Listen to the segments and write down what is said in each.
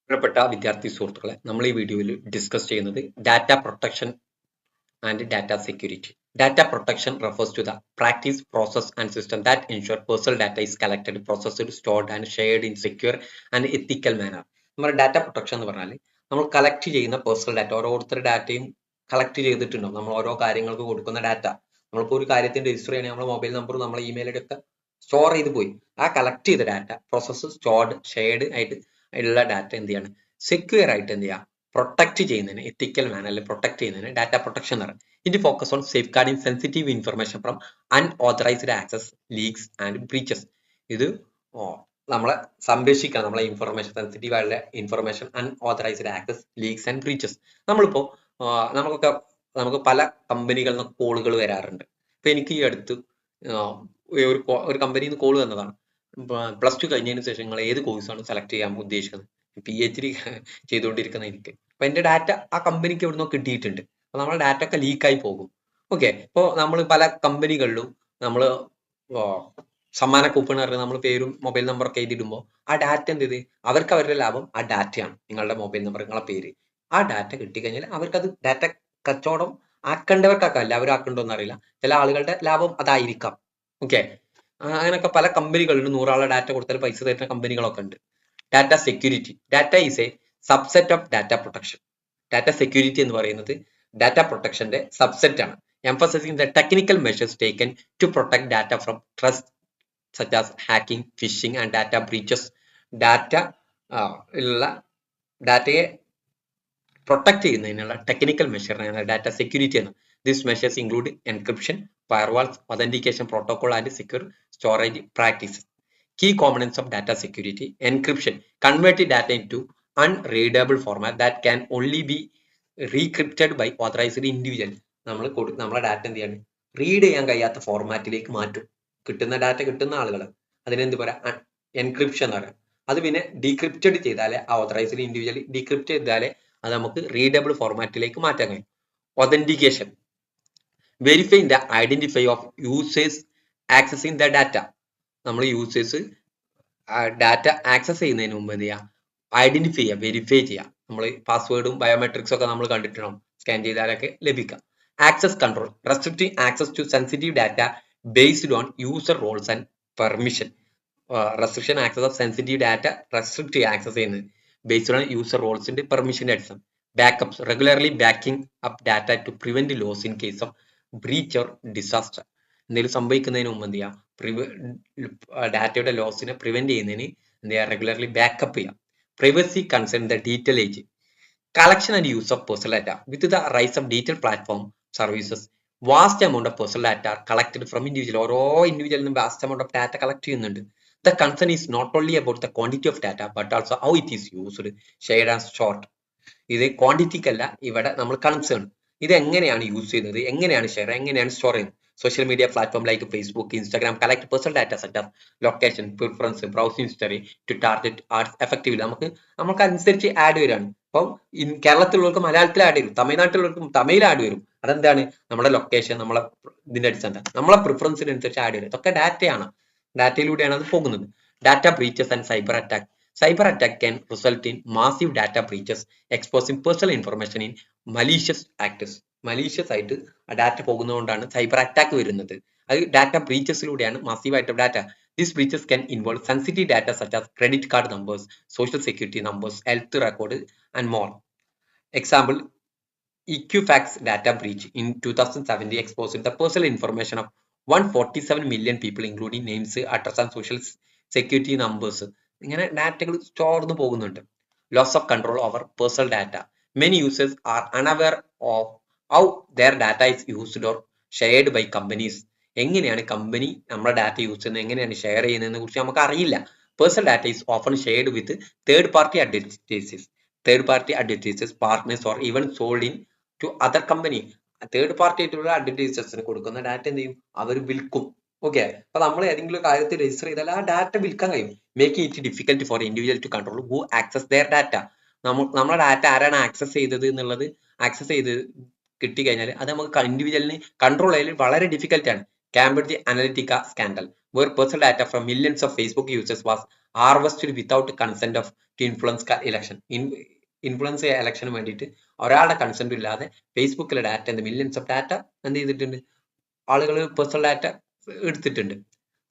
പ്രിയപ്പെട്ട വിദ്യാർത്ഥി സുഹൃത്തുക്കളെ, നമ്മൾ ഈ വീഡിയോയിൽ ഡിസ്കസ് ചെയ്യുന്നത് data protection and data security. Data protection refers to the practice, process, and system that ensure personal data is collected, processed, stored, and shared in secure and ethical manner. നമ്മുടെ data protection എന്ന് പറഞ്ഞാൽ നമ്മൾ collect ചെയ്യുന്ന personal data, ഓരോരുത്തരുടെ ഡാറ്റയും collect ചെയ്തിട്ടുണ്ടാവും. നമ്മൾ ഓരോ കാര്യങ്ങൾക്ക് കൊടുക്കുന്ന ഡാറ്റ, നമ്മളിപ്പോൾ ഒരു കാര്യത്തിന് രജിസ്റ്റർ ചെയ്യണമെങ്കിൽ നമ്മുടെ മൊബൈൽ നമ്പറും നമ്മളെ ഇമെയിൽ ഐഡി ഒക്കെ സ്റ്റോർ ചെയ്ത് പോയി. ആ കളക്ട് ചെയ്ത ഡാറ്റ പ്രോസസ്സ്, സ്റ്റോർഡ്, ഷെയർഡ് ആയിട്ട് ഉള്ള ഡാറ്റ എന്ത് ചെയ്യാണ്, സെക്യൂർ ആയിട്ട് എന്ത് ചെയ്യുക, പ്രൊട്ടക്ട് ചെയ്യുന്നതിന്, എത്തിക്കൽ മാനറിൽ പ്രൊട്ടക്ട് ചെയ്യുന്നതിന് ഡാറ്റ പ്രൊട്ടക്ഷൻ എന്ന് പറയും. It focus on safe guarding sensitive information from unauthorised access, leaks and breaches. ഇത് നമ്മളെ സംരക്ഷിക്കണം, നമ്മളെ ഇൻഫർമേഷൻ, സെൻസിറ്റീവ് ആയിട്ടുള്ള information, unauthorised access, leaks and breaches. നമ്മളിപ്പോ നമുക്ക് പല കമ്പനികളിൽ നിന്ന് കോളുകൾ വരാറുണ്ട്. ഇപ്പൊ എനിക്ക് ഈ അടുത്ത് ഒരു കമ്പനിയിൽ നിന്ന് കോൾ വന്നതാണ്. +2 കഴിഞ്ഞതിന് ശേഷം നിങ്ങൾ ഏത് കോഴ്സാണ് സെലക്ട് ചെയ്യാൻ ഉദ്ദേശിക്കുന്നത്? PhD ചെയ്തുകൊണ്ടിരിക്കുന്ന എനിക്ക്. അപ്പൊ എന്റെ ഡാറ്റ ആ കമ്പനിക്ക് എവിടുന്നോ കിട്ടിയിട്ടുണ്ട്. അപ്പൊ നമ്മുടെ ഡാറ്റ ഒക്കെ ലീക്കായി പോകും. ഓക്കെ, ഇപ്പോൾ നമ്മൾ പല കമ്പനികളിലും നമ്മൾ സമ്മാന കൂപ്പൺ പറഞ്ഞ് നമ്മൾ പേരും മൊബൈൽ നമ്പറൊക്കെ എഴുതിയിടുമ്പോൾ ആ ഡാറ്റ എന്ത് ചെയ്ത്, അവർക്ക് അവരുടെ ലാഭം ആ ഡാറ്റയാണ്. നിങ്ങളുടെ മൊബൈൽ നമ്പർ, നിങ്ങളെ പേര്, ആ ഡാറ്റ കിട്ടിക്കഴിഞ്ഞാൽ അവർക്കത് ഡാറ്റ കച്ചവടം ആക്കേണ്ടവർക്കാക്കാം, എല്ലാവരും ആക്കണ്ടോന്ന് അറിയില്ല. ചില ആളുകളുടെ ലാഭം അതായിരിക്കാം. ഓക്കെ, അങ്ങനെയൊക്കെ പല കമ്പനികളിലും 100 ആളെ ഡാറ്റ കൊടുത്താൽ പൈസ തരുന്ന കമ്പനികളൊക്കെ ഉണ്ട്. Data security. Data is a subset of data protection. Data security എന്ന് പറയുന്നത് ഡാറ്റ പ്രൊട്ടക്ഷന്റെ സബ്സെറ്റ് ആണ്. Emphasising the technical measures taken to protect data from trust such as hacking, phishing and data breaches. Data ഉള്ള ഡാറ്റയെ protect ചെയ്യുന്നതിനുള്ള technical മെഷറാണ് data security എന്ന്. This measures include encryption, firewalls, authentication protocol and secure storage practices. Key components of data security: encryption, convert data into unreadable format that can only be recrypted by authorized individual. നമ്മളെ data എന്ത് ചെയ്യാണ്, read ചെയ്യാൻ കഴിയാത്ത ഫോർമാറ്റിലേക്ക് മാറ്റും. കിട്ടുന്ന data കിട്ടുന്ന ആളുകൾ അതിനെന്ത് പറയാം, എൻക്രിപ്ഷൻ എന്ന് പറയാം. അത് പിന്നെ ഡീക്രിപ്റ്റഡ് ചെയ്താലേ, ഓതറൈസ്ഡ് ഇൻഡിവിജ്വൽ ഡീക്രിപ്റ്റ് ചെയ്താലേ അത് നമുക്ക് റീഡബിൾ ഫോർമാറ്റിലേക്ക് മാറ്റാൻ കഴിയും. authentication, verifying the identity of users accessing the data. നമ്മൾ യൂസേഴ്സ് ഡാറ്റ ആക്സസ് ചെയ്യുന്നതിന് മുമ്പ് എന്ത് ചെയ്യുക, ഐഡന്റിഫൈ ചെയ്യുക, വെരിഫൈ ചെയ്യുക. നമ്മൾ പാസ്വേഡും ബയോമെട്രിക്സും ഒക്കെ നമ്മൾ കണ്ടിട്ടുണ്ടാവും, സ്കാൻ ചെയ്താലൊക്കെ ലഭിക്കാം. Access control, restricting access to sensitive data based on user roles and permission. Restriction access of sensitive data restrict ചെയ്യുക, ആക്സസ് ചെയ്യുന്നത് ബേസ്ഡ് ഓൺ യൂസർ റോൾസിന്റെ പെർമിഷന്റെ അടിസ്ഥാനം. Backups, regularly backing up data to prevent loss in case of breach or disaster. എന്തെങ്കിലും സംഭവിക്കുന്നതിന് മുമ്പ് എന്ത് ചെയ്യുക, ഡാറ്റയുടെ ലോസിനെ പ്രിവെന്റ് ചെയ്യുന്നതിന് എന്ത് ചെയ്യുക, റെഗുലർലി ബാക്കപ്പ് ചെയ്യുക. Privacy concern the digital age, collection and use of personal data. With the rise of digital platform services, vast amount of personal data collected from individual. ഓരോ ഇൻഡിവിജ്വലിനും vast amount of data collect ചെയ്യുന്നുണ്ട്. The concern is not only about the quantity of data but also how it is used, shared and stored. ഇത് ക്വാണ്ടിറ്റിക്കല്ല ഇവിടെ നമ്മൾ concern, ഇത് എങ്ങനെയാണ് use ചെയ്യുന്നത്, എങ്ങനെയാണ് ഷെയർ, എങ്ങനെയാണ് സ്റ്റോർ ചെയ്യുന്നത്. Social media platform like Facebook, Instagram collect personal data such as location, preference, browsing history to target ads effectively. നമുക്ക് അനുസരിച്ച് ആഡ് വരികയാണ്. അപ്പം കേരളത്തിലുള്ളവർക്ക് മലയാളത്തിൽ ആഡ് വരും, തമിഴ്നാട്ടിലുള്ളവർക്കും തമിഴിൽ ആഡ് വരും. അതെന്താണ്, നമ്മുടെ ലൊക്കേഷൻ, നമ്മളെ ഇതിന്റെ അടിസ്ഥാനം, നമ്മളെ പ്രിഫറൻസിനനുസരിച്ച് ആഡ് വരും. ഇതൊക്കെ ഡാറ്റയാണ്, ഡാറ്റയിലൂടെയാണ് അത് പോകുന്നത്. Data breaches and cyber attack. Cyber attack can result in massive data breaches, exposing personal information in malicious actors. Malicious ആയിട്ട് ആ ഡാറ്റ പോകുന്നതുകൊണ്ടാണ് സൈബർ അറ്റാക്ക് വരുന്നത്. അത് ഡാറ്റ ബ്രീച്ചസിലൂടെയാണ് മാസീവ് ആയിട്ട് data. These breaches can involve sensitive data such as credit card numbers, social security numbers, health record and more. Example, Equifax data breach in 2017 exposed the personal information of 147 million people including names, address and social security numbers. ഇങ്ങനെ ഡാറ്റകൾ സ്റ്റോർന്ന് പോകുന്നുണ്ട്. Loss of control over personal data. Many users are unaware of how their data is used or shared by companies. എങ്ങനെയാണ് company നമ്മുടെ data use ചെയ്യുന്നത്, എങ്ങനെയാണ് share ചെയ്യുന്നതിനെ കുറിച്ച് നമുക്ക് അറിയില്ല. Personal data is often shared with third party advertisers, partners or even sold into other company. Third party ആയിട്ടുള്ള അഡ്വർടൈസേഴ്സിന് കൊടുക്കുന്ന ഡാറ്റ എന്ത് ചെയ്യും, അവർ വിൽക്കും. ഓക്കെ, അപ്പൊ നമ്മൾ ഏതെങ്കിലും കാര്യത്തിൽ രജിസ്റ്റർ ചെയ്താൽ ആ ഡാറ്റ വിൽക്കാൻ കഴിയും. Make it difficult for individual to control who access their data. നമ്മുടെ ഡാറ്റ ആരാണ് ആക്സസ് ചെയ്തത് എന്നുള്ളത് ആക്സസ് ചെയ്ത് കിട്ടിക്കഴിഞ്ഞാൽ അത് നമുക്ക് ഇൻഡിവിജ്വലിന് കൺട്രോൾ ചെയ്യാൻ വളരെ ഡിഫിക്കൽട്ട് ആണ്. Cambridge Analytica scandal, where personal data from millions of Facebook users was harvested without consent of to influence election. Influence ഇലക്ഷന് വേണ്ടിയിട്ട് ഒരാളുടെ കൺസെന്റ് ഇല്ലാതെ ഫേസ്ബുക്കിലെ ഡാറ്റ മില്യൺസ് ഓഫ് ഡാറ്റ എന്ത് ചെയ്തിട്ടുണ്ട്, ആളുകൾ പേഴ്സണൽ ഡാറ്റ എടുത്തിട്ടുണ്ട്.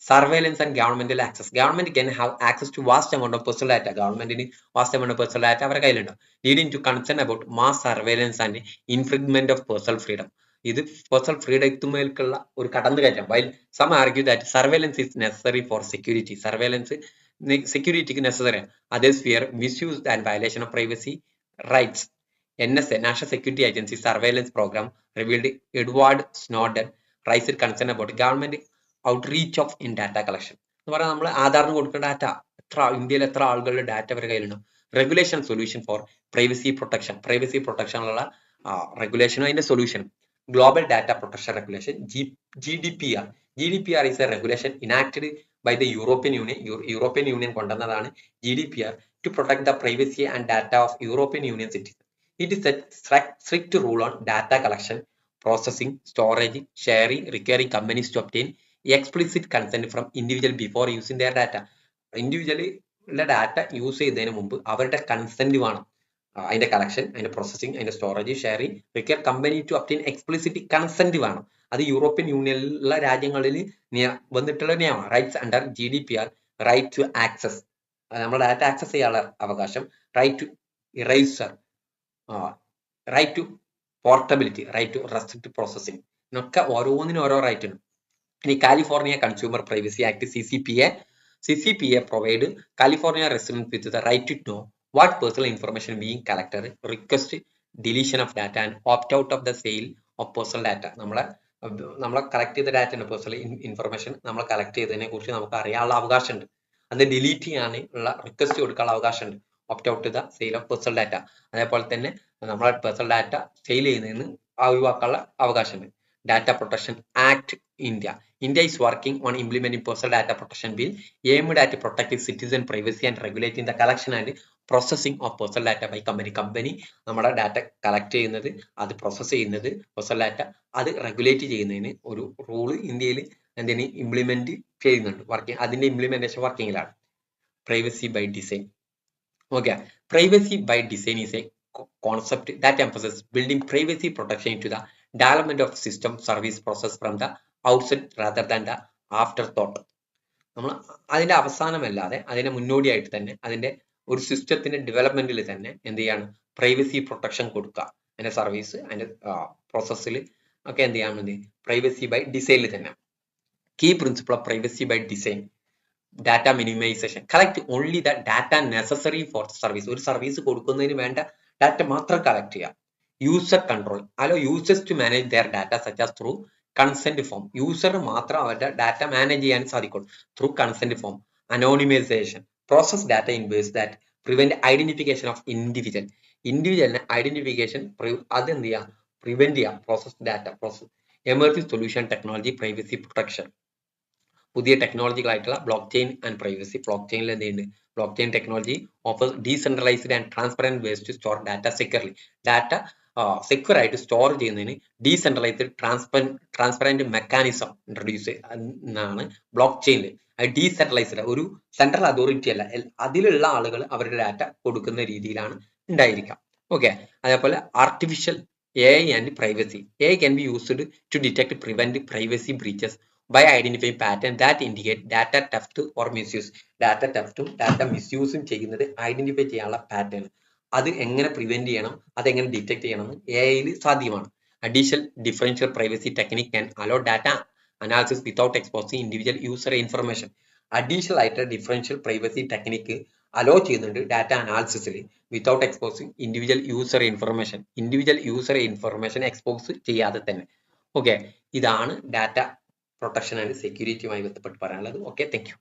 Surveillance and governmental access. Government can have access to vast amount of personal data. ഗവൺമെന്റിന് vast amount of personal data അവരുടെ കയ്യിലുണ്ടാവും. Leading to concern about mass surveillance and infringement of personal freedom. ഇത് personal ഫ്രീഡത്തുമേൽക്കുള്ള ഒരു കടന്നുകയറ്റം. While some argue that surveillance is necessary for security. Surveillance സെക്യൂരിറ്റിക്ക് necessary ആണ്. Others fear misuse and violation of privacy rights. NSA, National Security Agency surveillance program revealed Edward Snowden raised concern about government outreach of in data collection. എന്ന് പറഞ്ഞാൽ നമ്മൾ ആധാറിന് കൊടുക്കുന്ന data ഇന്ത്യയിൽ എത്ര ആളുകളുടെ data അവരുടെ കയ്യിലുണ്ടോ. Regulation solution for privacy protection. Privacy പ്രൊട്ടക്ഷനുള്ള റെഗുലേഷനും അതിന്റെ സൊല്യൂഷനും. Global data protection regulation GDPR. GDPR is a regulation enacted by the European Union. European Union കൊണ്ടുവന്നതാണ് GDPR to protect the privacy and data of European Union citizens. It is a strict rule on data collection, processing, storage, sharing, requiring companies to obtain explicit consent from individual before using their data. Individually data use ചെയ്യുന്നതിന് മുമ്പ് അവരുടെ consent വേണം. അതിന്റെ collection, അതിന്റെ processing, അതിന്റെ storage, sharing, require company to obtain explicit consent വേണം. അത് European യൂണിയനിലുള്ള രാജ്യങ്ങളിൽ വന്നിട്ടുള്ള നിയമമാണ്. Rights under GDPR, right to access, നമ്മുടെ ഡാറ്റ ആക്സസ് ചെയ്യാനുള്ള അവകാശം, right to erasure, right to portability, right to restrict processing, എന്നൊക്കെ ഓരോന്നിനും ഓരോ റൈറ്റ് ഉണ്ട്. ഇനി California Consumer Privacy Act CCPA provide California residents with the right to know what personal information being collected, request deletion of data and opt out of the sale of personal data. നമ്മളെ collect ചെയ്ത data personal information നമ്മൾ collect ചെയ്തതിനെ കുറിച്ച് നമുക്ക് അറിയാനുള്ള അവകാശമുണ്ട്. അത് delete ചെയ്യാനുള്ള റിക്വസ്റ്റ് കൊടുക്കാനുള്ള അവകാശമുണ്ട്. Opt out the sale of personal data. അതേപോലെ തന്നെ നമ്മളെ പേഴ്സണൽ ഡാറ്റ സെയിൽ ചെയ്യുന്നതിന് ഒഴിവാക്കാനുള്ള അവകാശമുണ്ട്. Data Protection Act India. India is working on implementing personal data protection bill aimed at protecting citizen privacy and regulating the collection and processing of personal data by company. നമ്മുടെ data collect ചെയ്യുന്നത്, അത് process ചെയ്യുന്നത്, personal data അത് regulate ചെയ്യുന്നതിന് ഒരു rule ഇന്ത്യയിൽ എന്തിന് implement ചെയ്യുന്നുണ്ട്. അതിന്റെ ഇംപ്ലിമെന്റേഷൻ വർക്കിങ്ങിലാണ്. Privacy by design. Okay, privacy by design is a concept that emphasizes building privacy protection into the development of system service process from the outset rather than the afterthought. നമ്മൾ അതിന്റെ അവസാനമല്ലാതെ അതിന്റെ മുന്നോടിയായിട്ട് തന്നെ അതിന്റെ ഒരു സിസ്റ്റത്തിന്റെ ഡെവലപ്മെന്റിൽ തന്നെ എന്ത് ചെയ്യാണ്, പ്രൈവസി പ്രൊട്ടക്ഷൻ കൊടുക്കുക. അതിന്റെ സർവീസ്, അതിന്റെ പ്രോസസ്സിൽ ഒക്കെ എന്ത് ചെയ്യാൻ വേണ്ടി പ്രൈവസി ബൈ ഡിസൈനിൽ തന്നെ. Key principle of privacy by design: data minimisation. Collect only the data necessary for service. ഒരു സർവീസ് കൊടുക്കുന്നതിന് വേണ്ട ഡാറ്റ മാത്രം കളക്ട് ചെയ്യുക. User control. Allow users to manage their data such as through consent form. യൂസറിന് മാത്രം അവരുടെ data manage ചെയ്യാൻ സാധിക്കുള്ളൂ through consent form. Anonymisation. Process data in ways that prevent identification of individual. ഇൻഡിവിജ്വലിനെ ഐഡന്റിഫിക്കേഷൻ അത് എന്ത് ചെയ്യുക, പ്രിവെന്റ് ചെയ്യുക. Process data process. Emerging solution technology privacy protection. പുതിയ ടെക്നോളജികളായിട്ടുള്ള ബ്ലോക്ക് ചെയിൻ ആൻഡ് പ്രൈവസി. ബ്ലോക്ക് ചെയിനിൽ എന്ത് ചെയ്യുന്നുണ്ട്, blockchain technology offers decentralised and transparent ways to store data securely. Data secure ആയിട്ട് സ്റ്റോർ ചെയ്യുന്നതിന് ഡീസെൻട്രലൈസ്ഡ് ട്രാൻസ്പെറന്റ് മെക്കാനിസം ഇൻട്രൊഡ്യൂസ് എന്നാണ് ബ്ലോക്ക് ചെയിനിൽ. അത് ഡീസെൻട്രലൈസ്ഡ്, ഒരു സെൻട്രൽ അതോറിറ്റി അല്ല, അതിലുള്ള ആളുകൾ അവരുടെ ഡാറ്റ കൊടുക്കുന്ന രീതിയിലാണ് ഉണ്ടായിരിക്കാം. ഓക്കെ, അതേപോലെ artificial AI and privacy. AI can be used to detect, prevent privacy breaches by identifying patterns that indicate data theft or misuse. Data തെഫ്റ്റും ഡാറ്റ മിസ്യൂസും ചെയ്യുന്നത് ഐഡന്റിഫൈ ചെയ്യാനുള്ള പാറ്റേൺ, അത് എങ്ങനെ പ്രിവെന്റ് ചെയ്യണം, അതെങ്ങനെ ഡിറ്റക്ട് ചെയ്യണം AI സാധ്യമാണ്. Additional differential privacy technique can allow data analysis without exposing individual user information. Additional ആയിട്ട് ഡിഫറൻഷ്യൽ പ്രൈവസി ടെക്നിക്ക് അലോ ചെയ്യുന്നുണ്ട് ഡാറ്റ അനാലിസിസിൽ without exposing individual user information expose ചെയ്യാതെ തന്നെ. ഓക്കെ, ഇതാണ് ഡാറ്റ പ്രൊട്ടക്ഷൻ ആൻഡ് സെക്യൂരിറ്റിയുമായി ബന്ധപ്പെട്ട് പറയാനുള്ളത്. Okay, thank you.